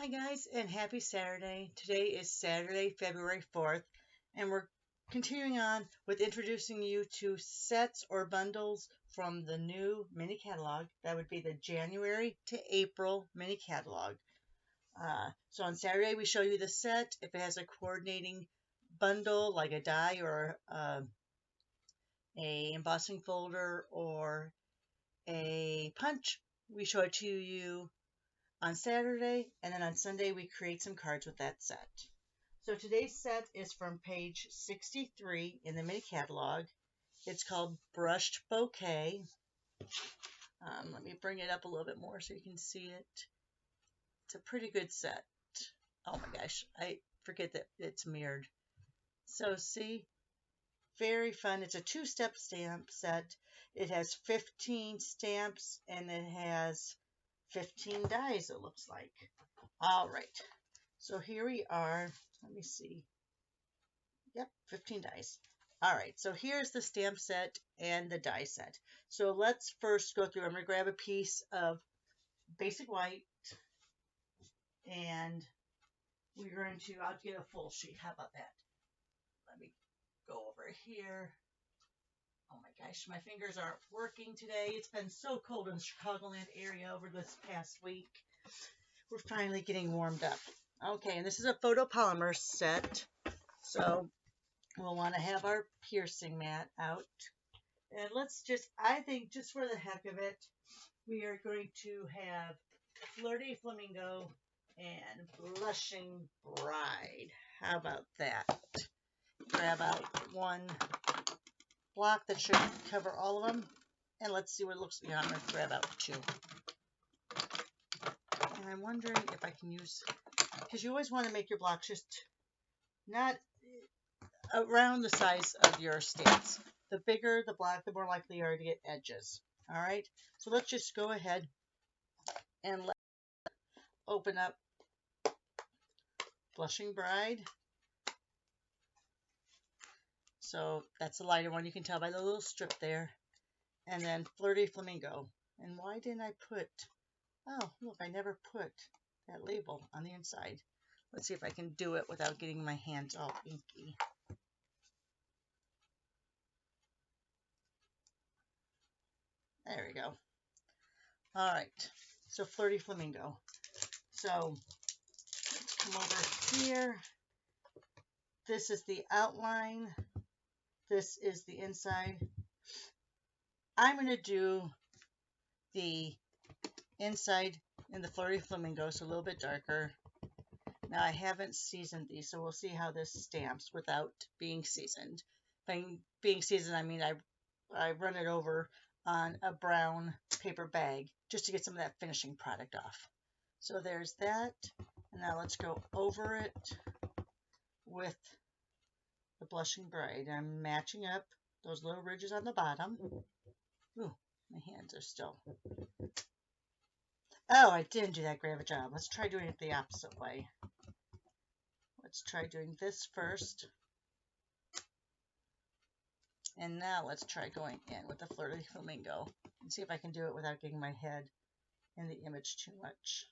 Hi guys, and happy Saturday. Today is Saturday, February 4th, and we're continuing on with introducing you to sets or bundles from the new mini catalog. That would be the January to April mini catalog. So on Saturday we show you the set. If it has a coordinating bundle like a die or a embossing folder or a punch, we show it to you on Saturday, and then on Sunday we create some cards with that set. So today's set is from page 63 in the mini catalog. It's called Brushed Bouquet. Let me bring it up a little bit more so you can see it. It's a pretty good set. Oh my gosh, I forget that it's mirrored. So see, very fun. It's a two-step stamp set. It has 15 stamps and it has 15 dies, it looks like. All right, so here we are. Let me see. Yep, 15 dies. All right, so here's the stamp set and the die set. So let's first go through. I'm going to grab a piece of basic white, and we're going to, I'll get a full sheet. How about that? Let me go over here. Oh my gosh, my fingers aren't working today. It's been so cold in the Chicagoland area over this past week. We're finally getting warmed up. Okay, and this is a photopolymer set. So we'll want to have our piercing mat out. And let's just, I think just for the heck of it, we are going to have Flirty Flamingo and Blushing Bride. How about that? Grab out one block that should cover all of them. And let's see what it looks like. Yeah, I'm going to grab out two. And I'm wondering if I can use, because you always want to make your blocks just not around the size of your stamps. The bigger the block, the more likely you are to get edges. All right, so let's just go ahead and let's open up Blushing Bride. So that's the lighter one. You can tell by the little strip there. And then Flirty Flamingo. And why didn't I put, oh, look, I never put that label on the inside. Let's see if I can do it without getting my hands all inky. There we go. All right, so Flirty Flamingo. So let's come over here. This is the outline. This is the inside. I'm going to do the inside in the Flirty Flamingo, so a little bit darker. Now I haven't seasoned these, so we'll see how this stamps without being seasoned. By being seasoned, I mean I run it over on a brown paper bag just to get some of that finishing product off. So there's that. And now let's go over it with the Blushing Bride. I'm matching up those little ridges on the bottom. Ooh, my hands are still. Oh, I didn't do that great of a job. Let's try doing it the opposite way. Let's try doing this first. And now let's try going in with the Flirty Flamingo and see if I can do it without getting my head in the image too much.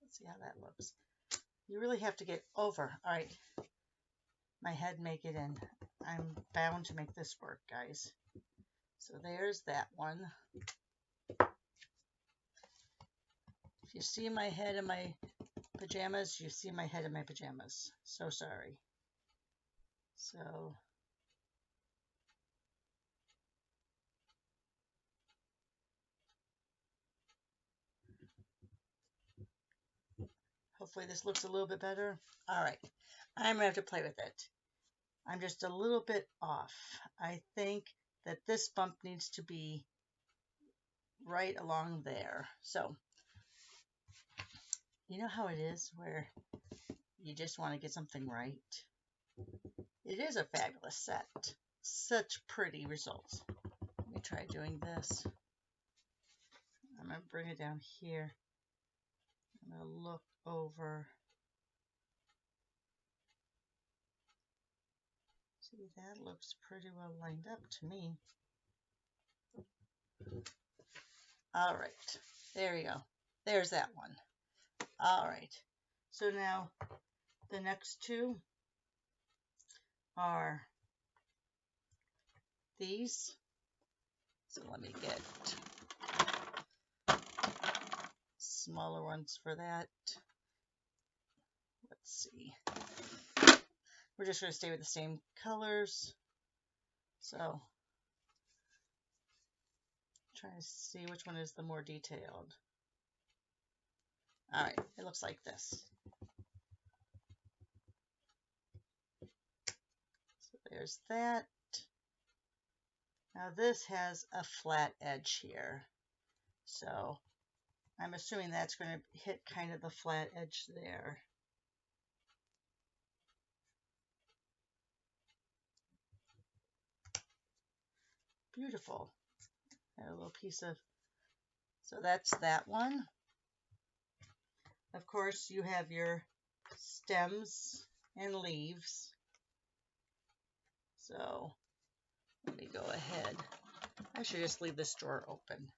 Let's see how that looks. You really have to get over. All right, my head make it in. I'm bound to make this work, guys. So there's that one. If you see my head in my pajamas, you see my head in my pajamas. So sorry. So hopefully this looks a little bit better. All right, I'm gonna have to play with it. I'm just a little bit off. I think that this bump needs to be right along there. So you know how it is where you just want to get something right? It is a fabulous set. Such pretty results. Let me try doing this. I'm going to bring it down here. I'm going to look over. See See, that looks pretty well lined up to me. All right, there we go. There's that one. All right, so now the next two are these. So let me get smaller ones for that. Let's see. We're just going to stay with the same colors. So trying to see which one is the more detailed. All right, it looks like this. So there's that. Now this has a flat edge here. So I'm assuming that's going to hit kind of the flat edge there. Beautiful. And a little piece of, so that's that one. Of course, you have your stems and leaves. So let me go ahead. I should just leave this drawer open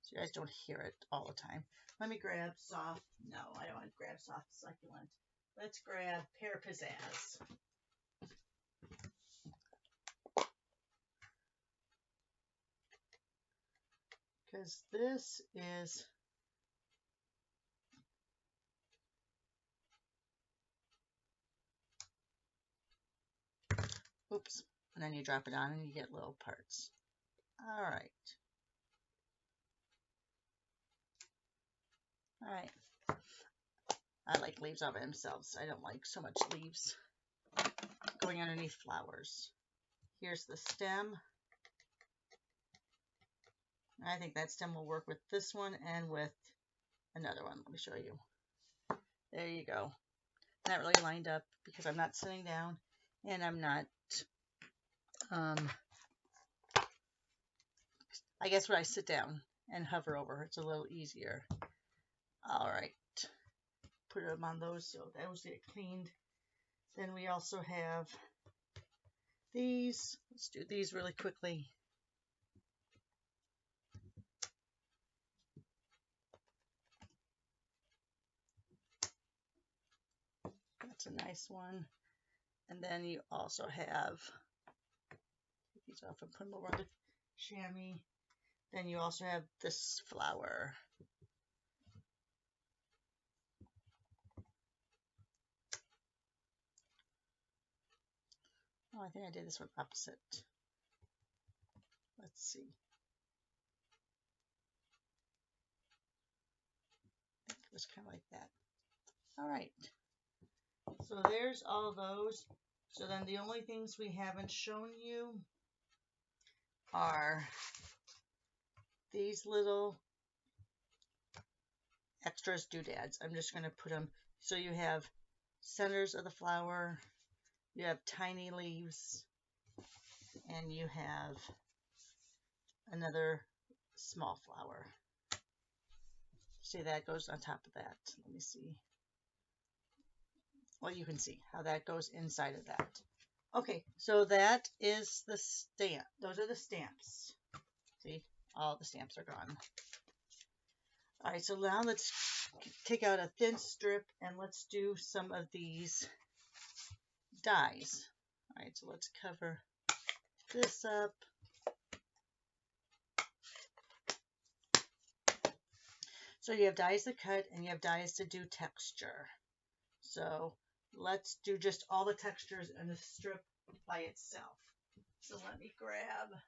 so you guys don't hear it all the time. Let me grab soft. No, I don't want to grab soft succulent. Let's grab pear pizzazz. Because this is oops, and then you drop it on and you get little parts. All right. All right. I like leaves all by themselves. I don't like so much leaves going underneath flowers. Here's the stem. I think that stem will work with this one and with another one. Let me show you. There you go. Not really lined up because I'm not sitting down and I'm not, I guess when I sit down and hover over, it's a little easier. All right. Put them on those so those get cleaned. Then we also have these. Let's do these really quickly. That's a nice one. And then you also have, take these off and put them over on the chamois. Then you also have this flower. Oh, I think I did this one opposite. Let's see. I think it was kind of like that. All right. So there's all those. So then the only things we haven't shown you are these little extras doodads. I'm just going to put them, so you have centers of the flower, you have tiny leaves, and you have another small flower. See, that goes on top of that. Let me see. Well, you can see how that goes inside of that. Okay, so that is the stamp. Those are the stamps. See, all the stamps are gone. All right, so now let's take out a thin strip and let's do some of these dies. All right, so let's cover this up. So you have dies to cut and you have dies to do texture. So let's do just all the textures in the strip by itself. So let me grab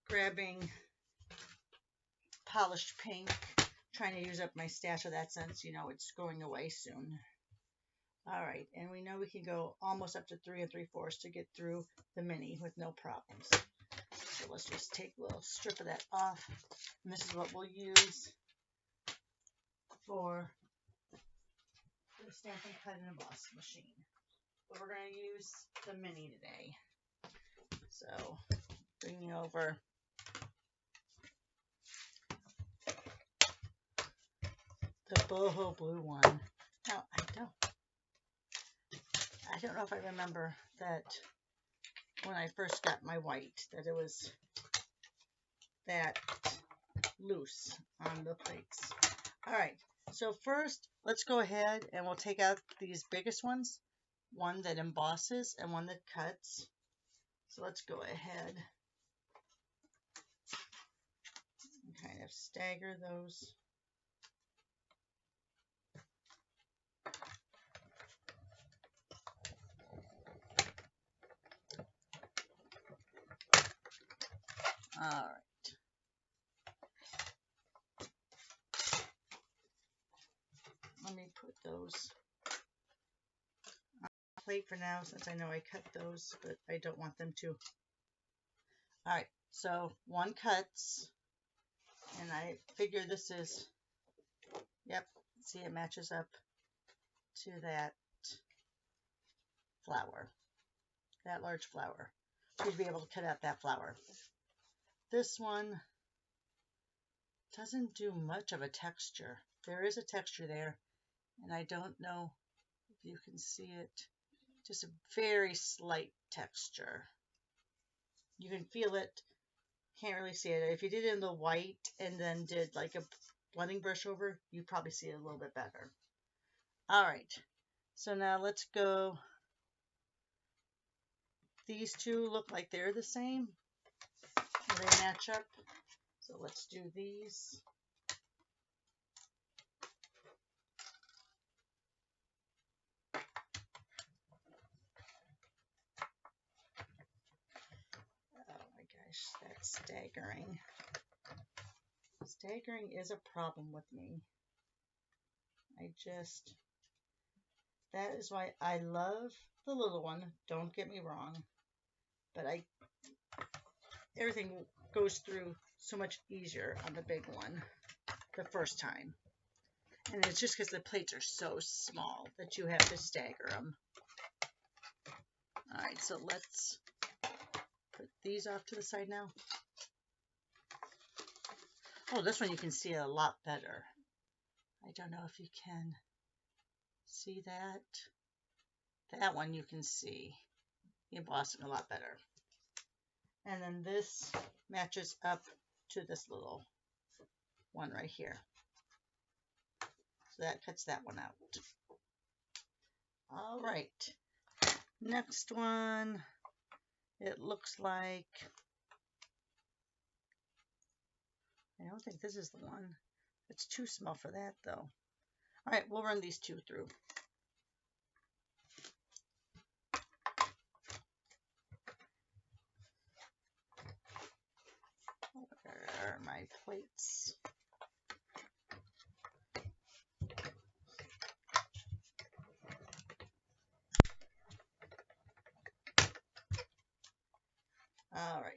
grabbing polished pink, trying to use up my stash of that since, you know, it's going away soon. All right, and we know we can go almost up to 3 3/4 to get through the mini with no problems. So let's just take a little strip of that off. And this is what we'll use for the Stamp and Cut and Emboss machine. But we're going to use the mini today. So bringing over boho blue one. Now, I don't know if I remember that when I first got my white, that it was that loose on the plates. All right, so first let's go ahead and we'll take out these biggest ones, one that embosses and one that cuts. So let's go ahead and kind of stagger those. All right. Let me put those on the plate for now, since I know I cut those, but I don't want them to. All right, so one cuts, and I figure this is, yep, see, it matches up to that flower, that large flower. You'd be able to cut out that flower. This one doesn't do much of a texture. There is a texture there, and I don't know if you can see it. Just a very slight texture. You can feel it, can't really see it. If you did it in the white and then did like a blending brush over, you'd probably see it a little bit better. All right, so now let's go. These two look like they're the same. They match up. So let's do these. Oh my gosh, that's staggering. Staggering is a problem with me. That is why I love the little one, don't get me wrong, but everything goes through so much easier on the big one the first time. And it's just because the plates are so small that you have to stagger them. All right, so let's put these off to the side now. Oh, this one you can see a lot better. I don't know if you can see that. That one you can see the embossing a lot better. And then this matches up to this little one right here. So that cuts that one out. All right. Next one, it looks like, I don't think this is the one. It's too small for that though. All right, we'll run these two through. Where are my plates? All right.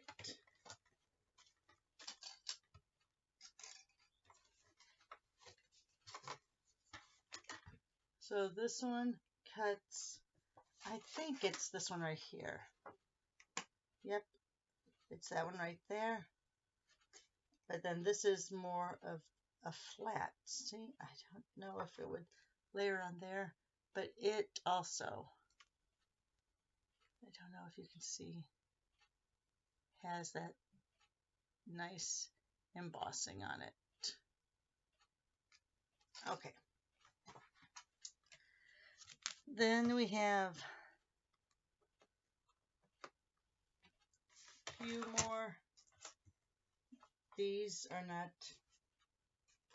So this one cuts, I think it's this one right here. Yep, it's that one right there. But then this is more of a flat. See, I don't know if it would layer on there, but it also, I don't know if you can see, has that nice embossing on it. Okay. Then we have a few more. These are not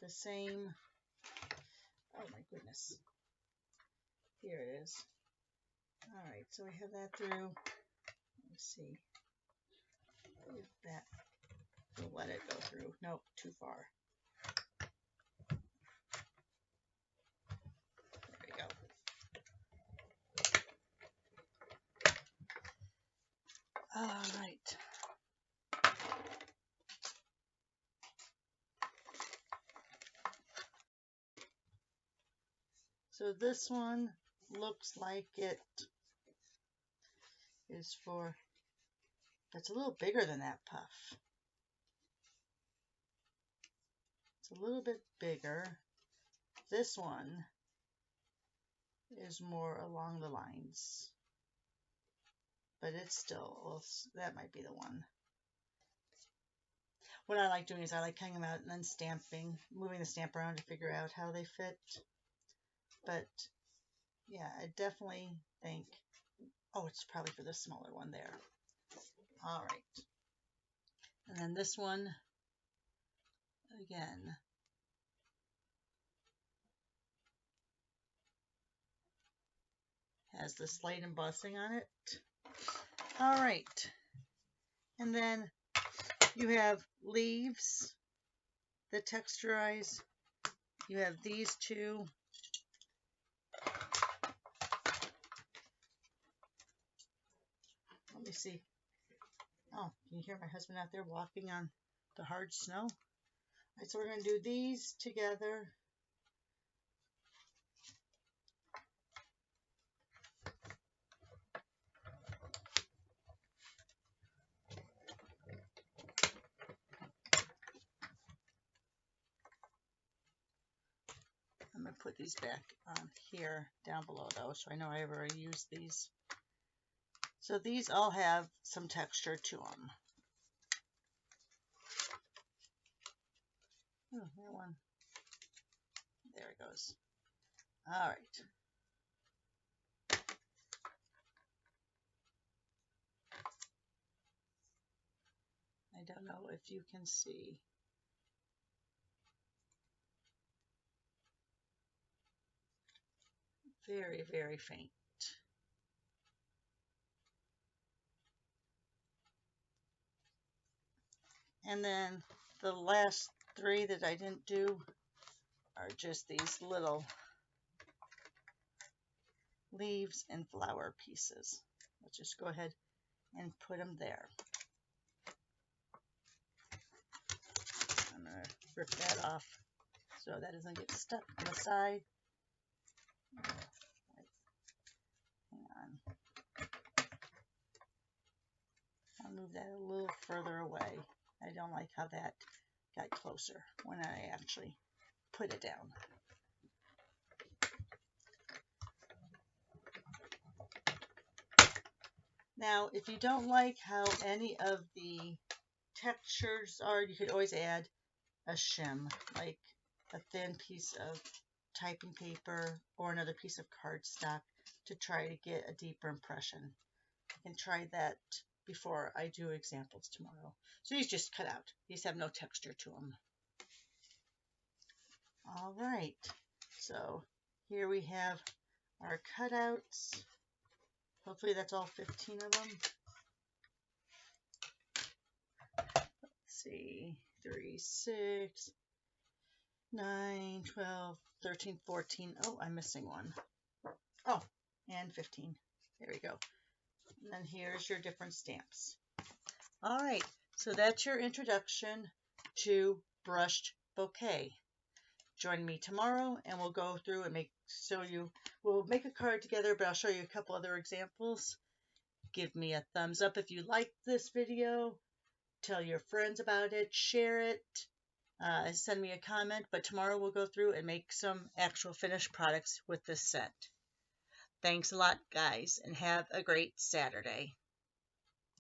the same. Oh my goodness. Here it is. All right, so we have that through. Let's see. If that will let it go through. Nope, too far. There we go. All right. So this one looks like it is for, it's a little bigger than that puff. It's a little bit bigger. this one is more along the lines, but it's still, well, that might be the one. What I like doing is I like cutting them out and then stamping, moving the stamp around to figure out how they fit. But yeah, I definitely think, oh, it's probably for the smaller one there. All right. And then this one, again, has the slight embossing on it. All right. And then you have leaves that texturize. You have these two. Let me see. Oh, can you hear my husband out there walking on the hard snow? All right, so we're going to do these together. I'm going to put these back on here, down below though, so I know I already used these. So these all have some texture to them. Oh, that one. There it goes. All right. I don't know if you can see. Very, very faint. And then the last three that I didn't do are just these little leaves and flower pieces. Let's just go ahead and put them there. I'm going to rip that off so that doesn't get stuck on the side. Hang on. I'll move that a little further away. I don't like how that got closer when I actually put it down. Now, if you don't like how any of the textures are, you could always add a shim, like a thin piece of typing paper or another piece of cardstock to try to get a deeper impression. I can try that before I do examples tomorrow. So these just cut out. These have no texture to them. All right, so here we have our cutouts. Hopefully that's all 15 of them. Let's see, 3, 6, 9, 12, 13, 14. Oh, I'm missing one. Oh, and 15. There we go. And then here's your different stamps. All right, so that's your introduction to brushed bouquet. Join me tomorrow and we'll go through and we'll make a card together, but I'll show you a couple other examples. Give me a thumbs up if you liked this video. Tell your friends about it, share it, send me a comment, but tomorrow we'll go through and make some actual finished products with this set. Thanks a lot, guys, and have a great Saturday.